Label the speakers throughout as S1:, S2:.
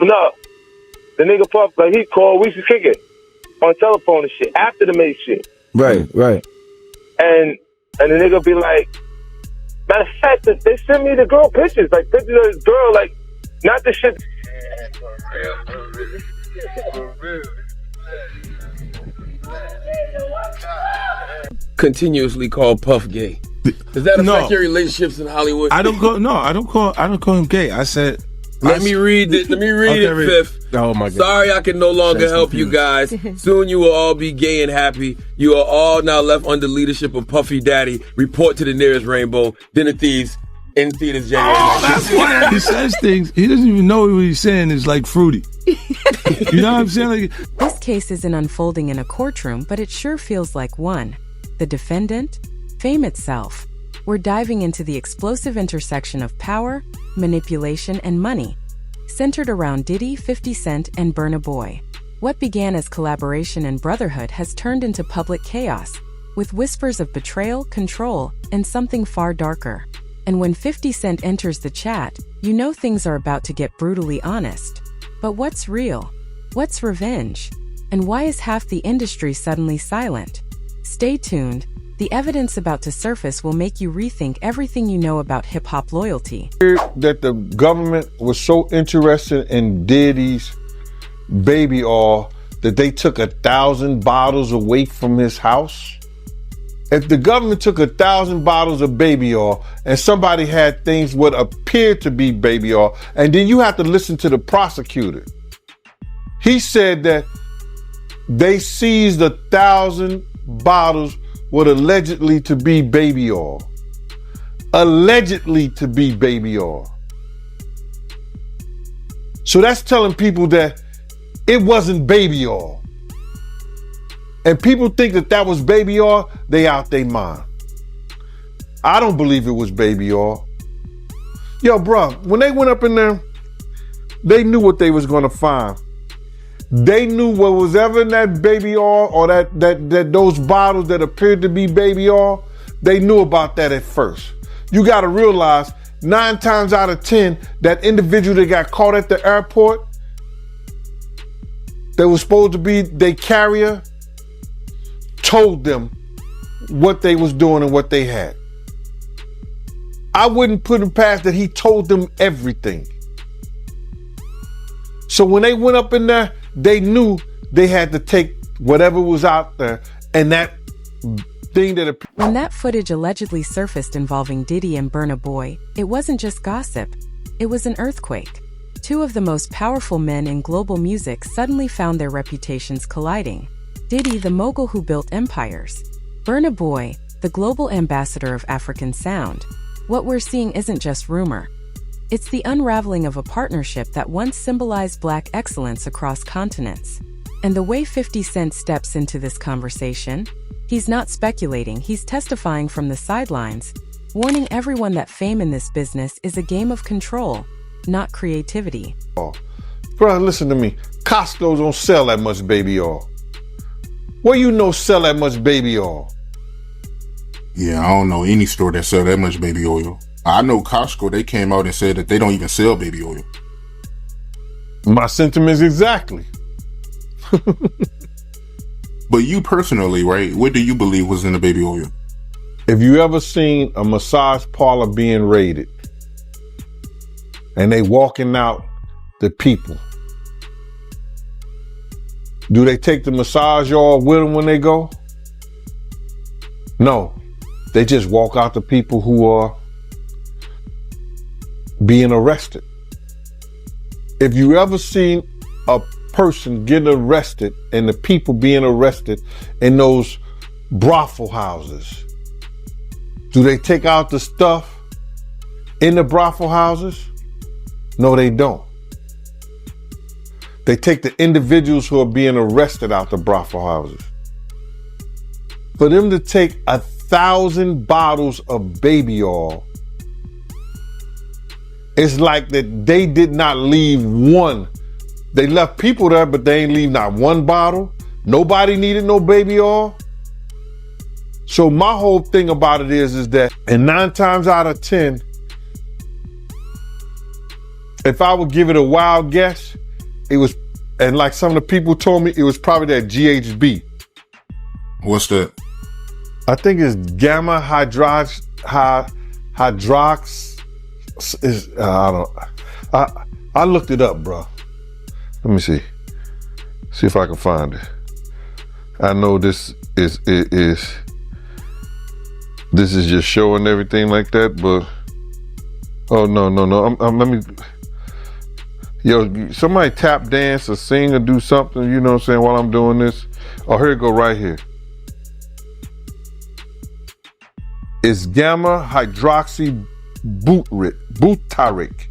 S1: No, the nigga Puff, like, he called, we used to kick it on telephone and shit, after the Mace shit.
S2: Right.
S1: And the nigga be like, matter of fact, they sent me the girl pictures, like pictures of this girl, like, not the shit.
S3: Continuously called Puff gay. Does that affect your relationships in Hollywood?
S2: I don't call him gay. I said,
S3: Let me read it, Fifth.
S2: Oh my God.
S3: Sorry I can no longer help you guys. Soon you will all be gay and happy. You are all now left under leadership of Puffy Daddy. Report to the nearest rainbow. Dinner Thieves in theaters January 19th.
S2: That's why he says things. He doesn't even know what he's saying is like fruity. You know what I'm saying? Like,
S4: this case isn't unfolding in a courtroom, but it sure feels like one. The defendant, fame itself. We're diving into the explosive intersection of power, manipulation, and money, centered around Diddy, 50 Cent, and Burna Boy. What began as collaboration and brotherhood has turned into public chaos, with whispers of betrayal, control, and something far darker. And when 50 Cent enters the chat, you know things are about to get brutally honest. But what's real? What's revenge? And why is half the industry suddenly silent? Stay tuned. The evidence about to surface will make you rethink everything you know about hip-hop loyalty.
S5: That the government was so interested in Diddy's baby oil that they took 1,000 bottles away from his house. If the government took 1,000 bottles of baby oil and somebody had things what appeared to be baby oil, and then you have to listen to the prosecutor. He said that they seized 1,000 bottles what allegedly to be baby oil. Allegedly to be baby oil. So that's telling people that it wasn't baby oil. And people think that that was baby oil, they out their mind. I don't believe it was baby oil. Yo, bro, when they went up in there, they knew what they was gonna find. They knew what was ever in that baby oil or that those bottles that appeared to be baby oil, they knew about that at first. You gotta realize 9 times out of 10, that individual that got caught at the airport, that was supposed to be their carrier, told them what they was doing and what they had. I wouldn't put him past that he told them everything. So when they went up in there, they knew they had to take whatever was out there and that thing that...
S4: When that footage allegedly surfaced involving Diddy and Burna Boy, it wasn't just gossip, it was an earthquake. Two of the most powerful men in global music suddenly found their reputations colliding. Diddy, the mogul who built empires. Burna Boy, the global ambassador of African sound. What we're seeing isn't just rumor. It's the unraveling of a partnership that once symbolized Black excellence across continents. And the way 50 Cent steps into this conversation, he's not speculating, he's testifying from the sidelines, warning everyone that fame in this business is a game of control, not creativity.
S5: Bro, listen to me. Costco don't sell that much baby oil. Where you know sell that much baby oil?
S6: Yeah, I don't know any store that sell that much baby oil. I know Costco, they came out and said that they don't even sell baby oil.
S5: My sentiments exactly.
S6: But you personally, right, what do you believe was in the baby oil?
S5: If you ever seen a massage parlor being raided and they walking out the people, do they take the massage oil with them when they go? No, they just walk out the people who are being arrested. If you ever seen a person getting arrested and the people being arrested in those brothel houses, do they take out the stuff in the brothel houses? No, they don't. They take the individuals who are being arrested out the brothel houses. For them to take 1,000 bottles of baby oil, it's like that they did not leave one. They left people there, but they ain't leave not one bottle. Nobody needed no baby oil. So my whole thing about it is that, and 9 times out of 10, if I would give it a wild guess, it was, and like some of the people told me, it was probably that GHB.
S6: What's that?
S5: I think it's gamma hydrox. I looked it up, bro. Let me see. See if I can find it. I know this is just showing everything like that, but oh no. Let me. Yo, somebody tap dance or sing or do something. You know what I'm saying? While I'm doing this. Oh, here it go right here. It's gamma hydroxy butyric.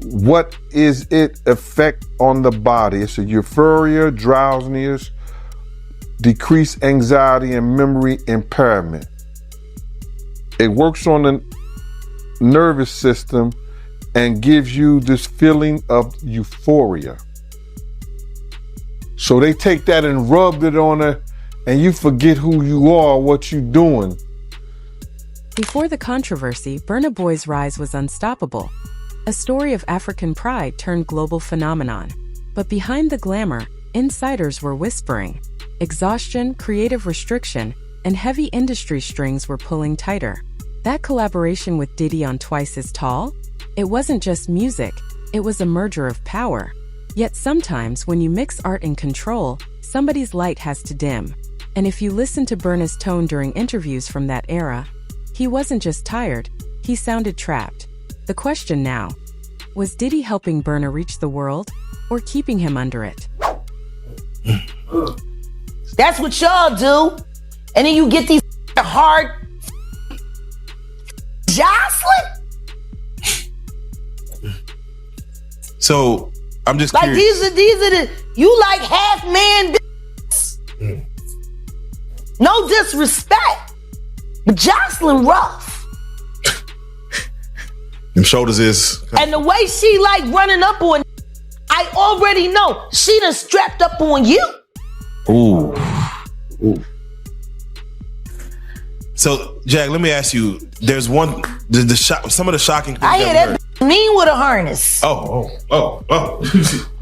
S5: What is its effect on the body? It's a euphoria, drowsiness, decreased anxiety, and memory impairment. It works on the nervous system and gives you this feeling of euphoria. So they take that and rubbed it on her, and you forget who you are, what you doing.
S4: Before the controversy, Burna Boy's rise was unstoppable. A story of African pride turned global phenomenon. But behind the glamour, insiders were whispering. Exhaustion, creative restriction, and heavy industry strings were pulling tighter. That collaboration with Diddy on Twice as Tall? It wasn't just music, it was a merger of power. Yet sometimes when you mix art and control, somebody's light has to dim. And if you listen to Burna's tone during interviews from that era, he wasn't just tired, he sounded trapped. The question now, was Diddy helping Burna reach the world or keeping him under it?
S7: That's what y'all do. And then you get these hard jostling.
S8: So I'm just
S7: like
S8: curious.
S7: these are the you like half man. No disrespect, but jostling rough.
S8: Them shoulders is.
S7: And the way she like running up on, I already know she done strapped up on you.
S8: Ooh. So, Jack, let me ask you. There's some of the shocking things.
S7: I hear that mean with a harness.
S8: Oh.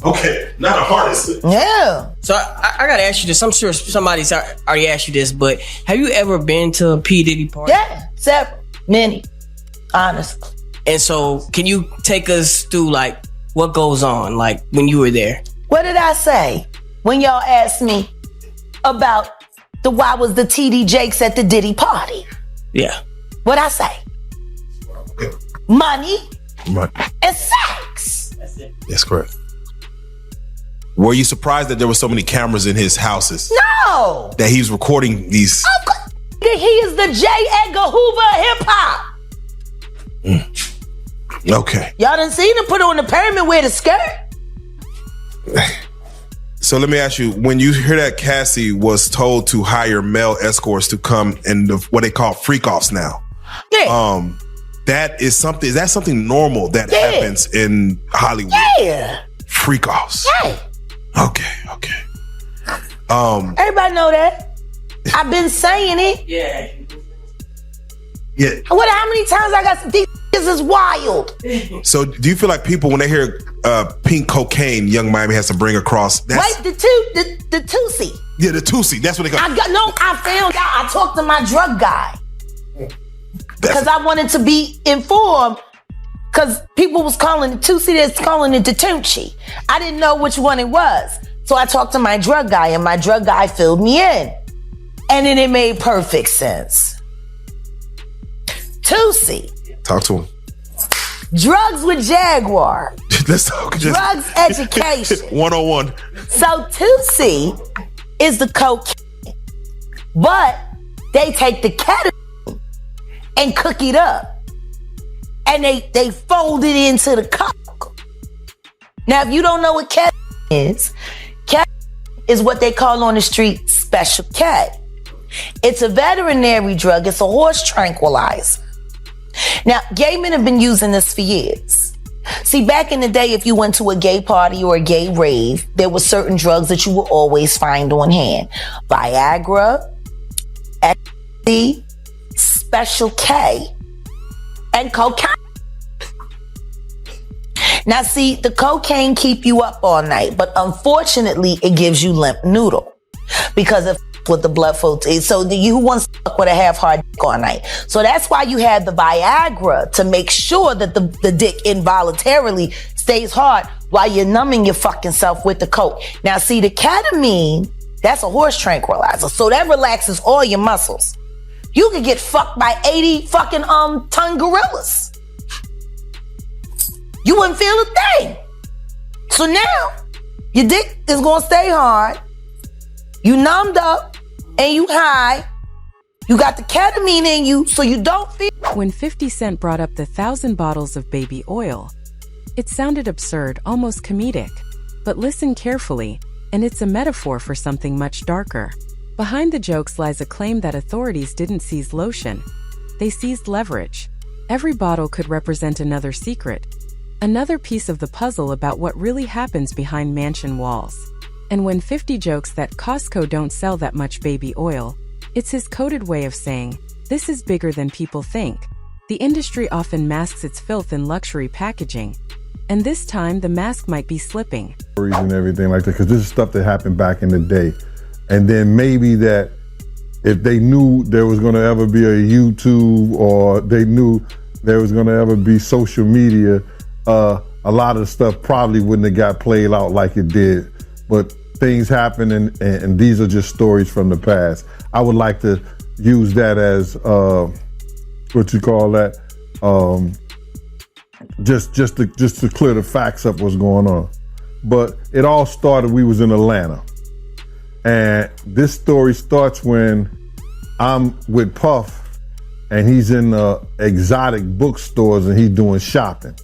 S8: Okay, not a harness.
S7: Yeah.
S9: So I gotta ask you this. I'm sure somebody's already asked you this, but have you ever been to a P. Diddy party?
S7: Yeah, several, many, honestly.
S9: And so, can you take us through like what goes on, like when you were there?
S7: What did I say when y'all asked me about why was the TD Jakes at the Diddy party?
S9: Yeah.
S7: What'd I say? Money and sex.
S8: That's correct. Were you surprised that there were so many cameras in his houses?
S7: No.
S8: That he was recording these?
S7: Of course. He is the J. Edgar Hoover of hip hop.
S8: Okay.
S7: Y'all done seen him put on the pyramid with a skirt?
S8: So let me ask you, when you hear that Cassie was told to hire male escorts to come and what they call freak-offs now.
S7: Yeah.
S8: Is that something normal that happens in Hollywood?
S7: Yeah.
S8: Freak-offs.
S7: Yeah.
S8: Okay.
S7: Everybody know that. I've been saying it.
S9: Yeah.
S7: How many times I got these is wild.
S8: So do you feel like people, when they hear pink cocaine, Young Miami has to bring across?
S7: Wait, the Tusi.
S8: Yeah, the Tusi. That's what they call it.
S7: I found out. I talked to my drug guy. Because I wanted to be informed. Because people was calling it Tusi, that's calling it the Tunchi. I didn't know which one it was. So I talked to my drug guy, and my drug guy filled me in. And then it made perfect sense. Tusi.
S8: Talk to him.
S7: Drugs with Jaguar.
S8: Let's talk.
S7: Drugs education.
S8: 101.
S7: So Tusi is the cocaine. But they take the ketamine and cook it up. And they fold it into the coke. Now, if you don't know what ketamine is what they call on the street special K. It's a veterinary drug. It's a horse tranquilizer. Now, gay men have been using this for years. See, back in the day, if you went to a gay party or a gay rave, there were certain drugs that you would always find on hand. Viagra, ecstasy, special K, and cocaine. Now see, the cocaine keep you up all night, but unfortunately it gives you limp noodle because of with the blood flow. So you want to fuck with a half-hard dick all night. So that's why you have the Viagra, to make sure that the dick involuntarily stays hard while you're numbing your fucking self with the coke. Now see, the ketamine, that's a horse tranquilizer. So that relaxes all your muscles. You could get fucked by 80 fucking ton gorillas. You wouldn't feel a thing. So now your dick is gonna stay hard. You numbed up and you high. You got the ketamine in you, so you don't feel.
S4: When 50 Cent brought up the 1,000 bottles of baby oil, it sounded absurd, almost comedic. But listen carefully, and it's a metaphor for something much darker. Behind the jokes lies a claim that authorities didn't seize lotion. They seized leverage. Every bottle could represent another secret, another piece of the puzzle about what really happens behind mansion walls. And when 50 jokes that Costco don't sell that much baby oil, it's his coded way of saying, this is bigger than people think. The industry often masks its filth in luxury packaging, and this time the mask might be slipping.
S5: And everything like that, because this is stuff that happened back in the day. And then maybe that if they knew there was going to ever be a YouTube, or they knew there was going to ever be social media, a lot of the stuff probably wouldn't have got played out like it did. But things happen, and these are just stories from the past. I would like to use that as what you call that, just to clear the facts up what's going on. But it all started, we was in Atlanta. And this story starts when I'm with Puff and he's in exotic bookstores and he's doing shopping,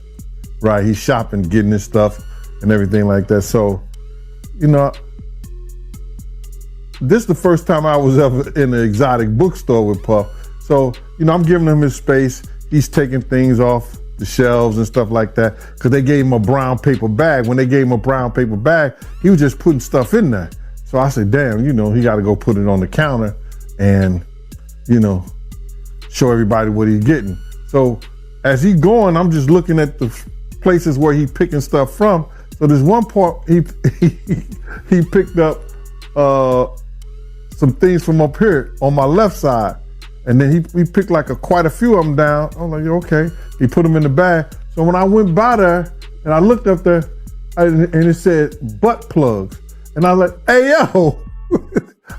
S5: right? He's shopping, getting his stuff and everything like that. So, you know, this is the first time I was ever in an exotic bookstore with Puff. So, you know, I'm giving him his space. He's taking things off the shelves and stuff like that, because they gave him a brown paper bag. When they gave him a brown paper bag, he was just putting stuff in there. So I said, damn, you know, he got to go put it on the counter and, you know, show everybody what he's getting. So as he's going, I'm just looking at the places where he's picking stuff from. So there's one part he picked up some things from up here on my left side. And then he picked like quite a few of them down. I'm like, okay. He put them in the bag. So when I went by there and I looked up there and it said butt plugs. And I was like, hey, yo.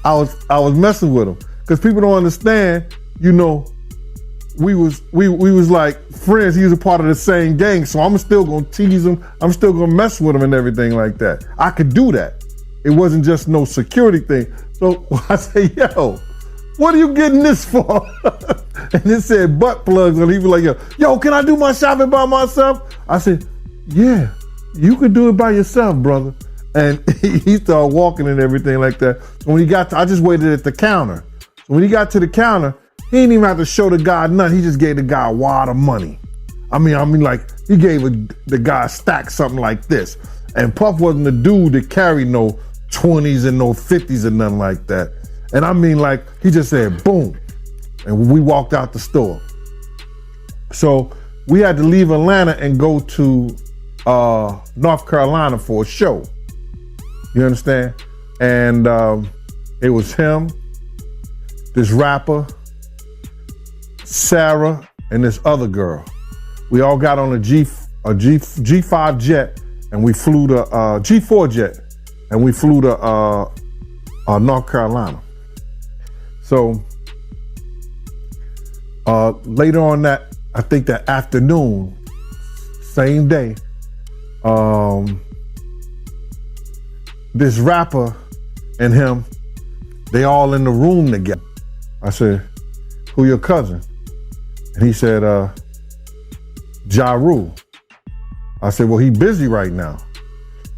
S5: I was messing with him. Because people don't understand, you know, we was like friends. He was a part of the same gang. So I'm still going to tease him. I'm still going to mess with him and everything like that. I could do that. It wasn't just no security thing. So I say, yo, what are you getting this for? And it said butt plugs. And he was like, yo, can I do my shopping by myself? I said, yeah, you could do it by yourself, brother. And he started walking and everything like that. So when he got I just waited at the counter. So when he got to the counter, he didn't even have to show the guy nothing. He just gave the guy a wad of money. I mean, like he gave the guy a stack, something like this. And Puff wasn't the dude that carried no 20s and no 50s and nothing like that. And I mean, like, he just said, boom. And we walked out the store. So we had to leave Atlanta and go to North Carolina for a show. You understand? And it was him, this rapper, Sarah, and this other girl. We all got on a G5 jet, and we flew to G4 jet, and we flew to North Carolina. So later on that, I think that afternoon, same day, this rapper and him, they all in the room together. I said, who your cousin? And he said, Ja Rule. I said, well, he busy right now.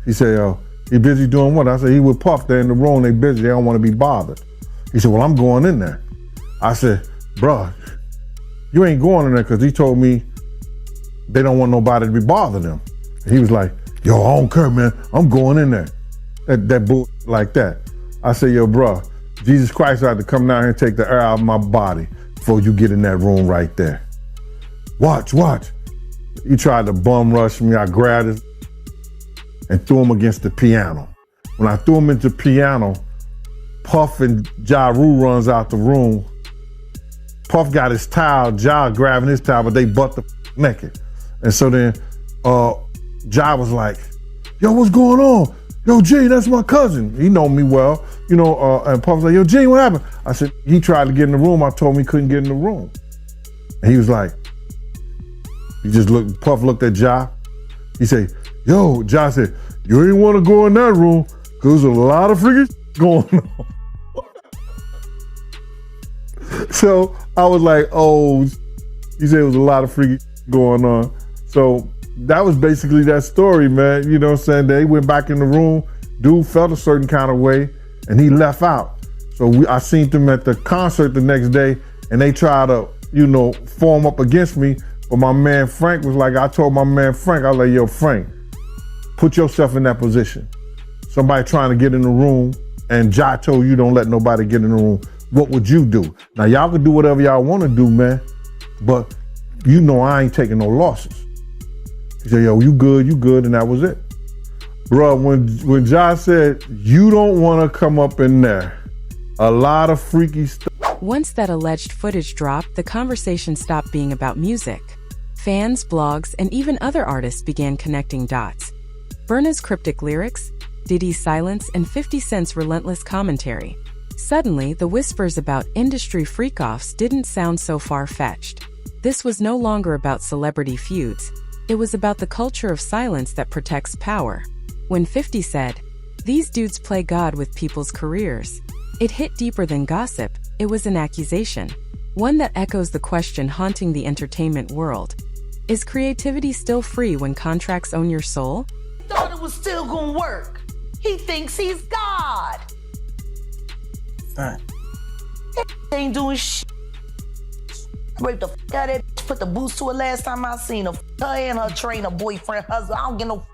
S5: He said, he busy doing what? I said, he with Puff, they're in the room, they busy, they don't want to be bothered. He said, well, I'm going in there. I said, bruh, you ain't going in there, because he told me they don't want nobody to be bothering them. And he was like, yo, I don't care, man, I'm going in there. That bull like that. I said, yo, bruh, Jesus Christ had to come down here and take the air out of my body before you get in that room right there. Watch. He tried to bum rush me. I grabbed his and threw him against the piano. When I threw him into the piano, Puff and Ja Rule runs out the room. Puff got his towel, Ja grabbing his towel, but they butt the naked. And so then Ja was like, yo, what's going on? Yo, G, that's my cousin. He know me well, and Puff was like, yo, G, what happened? I said, he tried to get in the room. I told him he couldn't get in the room. And he was like, Puff looked at Ja. He said, yo, Ja said, you ain't want to go in that room because there's a lot of freaking going on. So I was like, oh, he said it was a lot of freaking going on. So that was basically that story, man. You know what I'm saying? They went back in the room. Dude felt a certain kind of way, and he left out. So I seen them at the concert the next day, and they tried to, form up against me. But my man Frank was like, I told my man Frank, I was like, yo, Frank, put yourself in that position. Somebody trying to get in the room, and Ja told you don't let nobody get in the room. What would you do? Now, y'all can do whatever y'all want to do, man, but I ain't taking no losses. He said, yo, you good, and that was it. Bruh, when Ja said, you don't want to come up in there, a lot of freaky stuff.
S4: Once that alleged footage dropped, the conversation stopped being about music. Fans, blogs, and even other artists began connecting dots. Burna's cryptic lyrics, Diddy's silence, and 50 Cent's relentless commentary. Suddenly, the whispers about industry freak-offs didn't sound so far-fetched. This was no longer about celebrity feuds. It was about the culture of silence that protects power. When 50 said, "These dudes play God with people's careers," it hit deeper than gossip. It was an accusation. One that echoes the question haunting the entertainment world. Is creativity still free when contracts own your soul?
S7: Thought it was still gonna work. He thinks he's God.
S9: Right.
S7: Ain't doing shit. Break the f out of that bitch, put the boots to her last time I seen her. Her and her trainer, boyfriend, husband. I don't get no.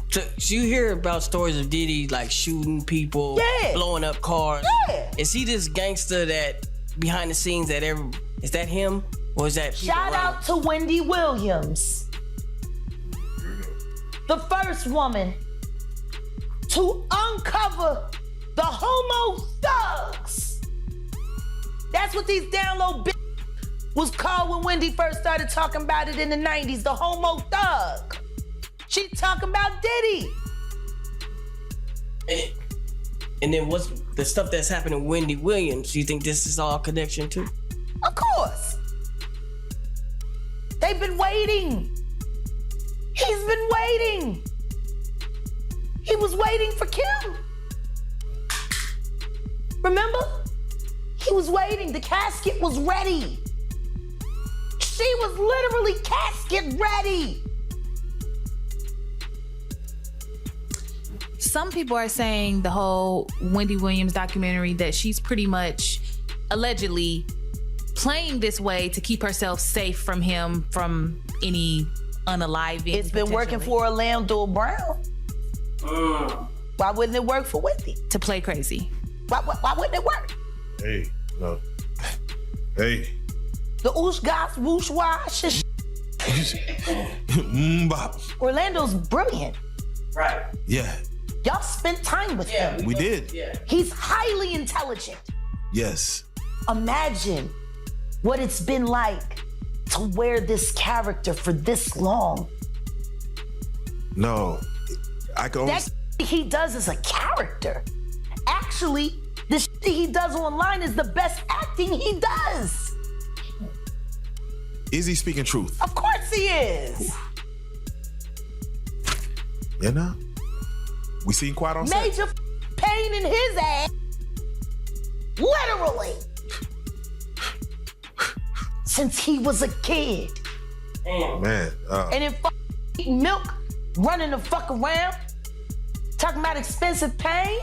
S9: So you hear about stories of Diddy like shooting people, blowing up cars.
S7: Yeah.
S9: Is he this gangster that behind the scenes that is that him or is that
S7: Shout out to Wendy Williams, the first woman to uncover the homo thugs. That's what these down low bitches was called when Wendy first started talking about it in the 90s, the homo thug. She talking about Diddy.
S9: And then what's the stuff that's happening to Wendy Williams? Do you think this is all connection too?
S7: Of course. They've been waiting. He's been waiting. He was waiting for Kim. Remember? He was waiting. The casket was ready. She was literally casket ready.
S10: Some people are saying the whole Wendy Williams documentary that she's pretty much allegedly playing this way to keep herself safe from him, from any unaliving.
S7: It's been working for Orlando Brown. Why wouldn't it work for Wendy?
S10: To play crazy.
S7: Why wouldn't it work?
S8: Hey, no. Hey.
S7: The oosh gosh whoosh wash. Orlando's brilliant.
S9: Right.
S8: Yeah.
S7: Y'all spent time with him.
S8: We did.
S9: Yeah.
S7: He's highly intelligent.
S8: Yes.
S7: Imagine what it's been like to wear this character for this long.
S8: No. I can only...
S7: That he does is a character. Actually, the shit he does online is the best acting he does.
S8: Is he speaking truth?
S7: Of course he is.
S8: You know? We seen Quiet on set.
S7: Major pain in his ass. Literally. Since he was a kid.
S8: Man.
S7: And then eating milk, running the fuck around, talking about expensive pain.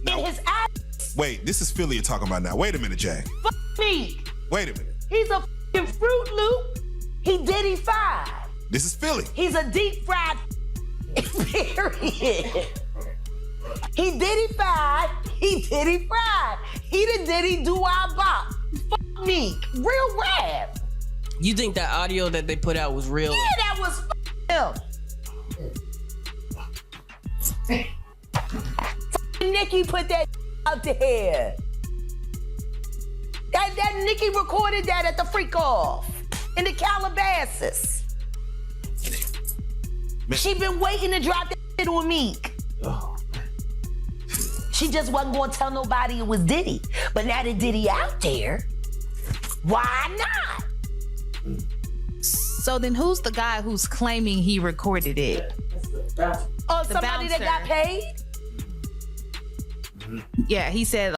S8: No.
S7: In his ass.
S8: Wait, this is Philly you're talking about now. Wait a minute, Jack.
S7: Fuck me.
S8: Wait a minute.
S7: He's a fucking Fruit Loop. He Diddy fried.
S8: This is Philly.
S7: He's a deep fried. Period. He Diddy fried. He Diddy fried. He the Diddy do our bop. Fuck me. Real rap.
S9: You think that audio that they put out was real?
S7: Yeah, that was him. Nikki put that out there. That Nikki recorded that at the freak off in the Calabasas. She been waiting to drop that shit on Meek. She just wasn't gonna tell nobody it was Diddy. But now that Diddy out there, why not?
S10: So then who's the guy who's claiming he recorded it?
S7: Oh, somebody that got paid?
S10: Yeah, he said